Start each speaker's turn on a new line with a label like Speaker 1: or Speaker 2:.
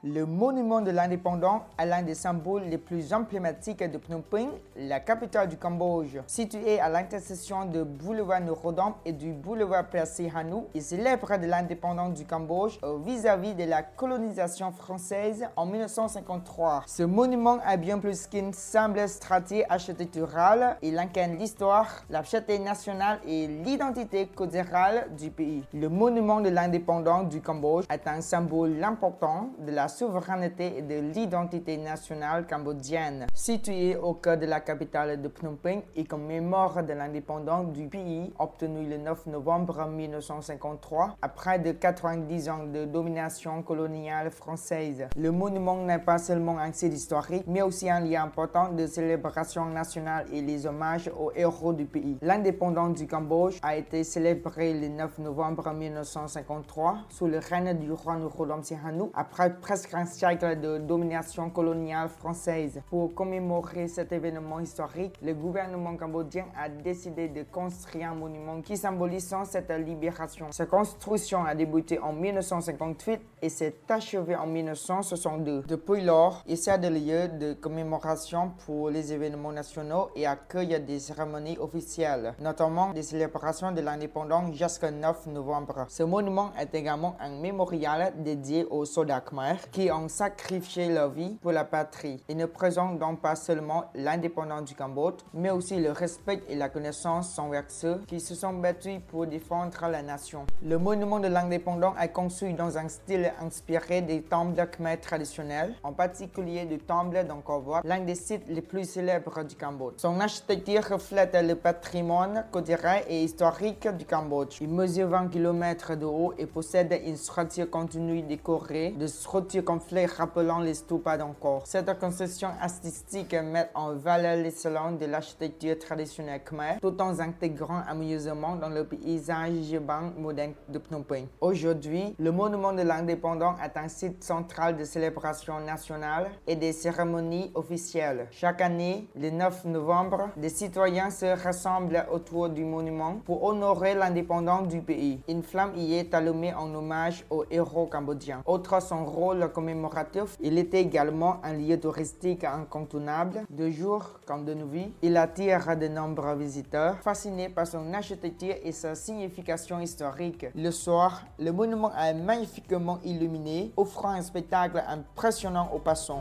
Speaker 1: Le monument de l'indépendance est l'un des symboles les plus emblématiques de Phnom Penh, la capitale du Cambodge. Situé à l'intersection du boulevard Norodom et du boulevard Place Sihanouk, il célèbre de l'indépendance du Cambodge vis-à-vis de la colonisation française en 1953. Ce monument est bien plus qu'une simple stratégie architecturale. Il incarne l'histoire, la fierté nationale et l'identité culturelle du pays. Le monument de l'indépendance du Cambodge est un symbole important de la souveraineté et de l'identité nationale cambodgienne. Situé au cœur de la capitale de Phnom Penh et commémore de l'indépendance du pays obtenue le 9 novembre 1953 après de 90 ans de domination coloniale française. Le monument n'est pas seulement un site historique, mais aussi un lieu important de célébration nationale et les hommages aux héros du pays. L'indépendance du Cambodge a été célébrée le 9 novembre 1953 sous le règne du roi Norodom Sihanouk après presque un siècle de domination coloniale française. Pour commémorer cet événement historique, le gouvernement cambodgien a décidé de construire un monument qui symbolise cette libération. Sa construction a débuté en 1958 et s'est achevée en 1962. Depuis lors, il sert de lieu de commémoration pour les événements nationaux et accueille des cérémonies officielles, notamment des célébrations de l'indépendance jusqu'au 9 novembre. Ce monument est également un mémorial dédié aux soldats khmer qui ont sacrifié leur vie pour la patrie. Il ne présente donc pas seulement l'indépendance du Cambodge, mais aussi le respect et la connaissance envers ceux qui se sont battus pour défendre la nation. Le monument de l'indépendance est conçu dans un style inspiré des temples khmer traditionnels, en particulier du temple d'Angkor Wat, l'un des sites les plus célèbres du Cambodge. Son architecture reflète le patrimoine culturel et historique du Cambodge. Il mesure 20 km de haut et possède une structure continue décorée de structures complexes rappelant les stupas d'Angkor. Cette construction artistique met en valeur l'excellence de l'architecture traditionnelle khmer, tout en intégrant amusement dans le paysage urbain moderne de Phnom Penh. Aujourd'hui, le monument de l'indépendance est un site central de célébration nationale et des cérémonies officielles. Chaque année, le 9 novembre, des citoyens se rassemblent autour du monument pour honorer l'indépendance du pays. Une flamme y est allumée en hommage aux héros cambodgiens. Outre son rôle commémoratif, il était également un lieu touristique incontournable. De jour comme de nuit, il attire de nombreux visiteurs, fascinés par son architecture et sa signification historique. Le soir, le monument est magnifiquement illuminé, offrant un spectacle impressionnant aux passants.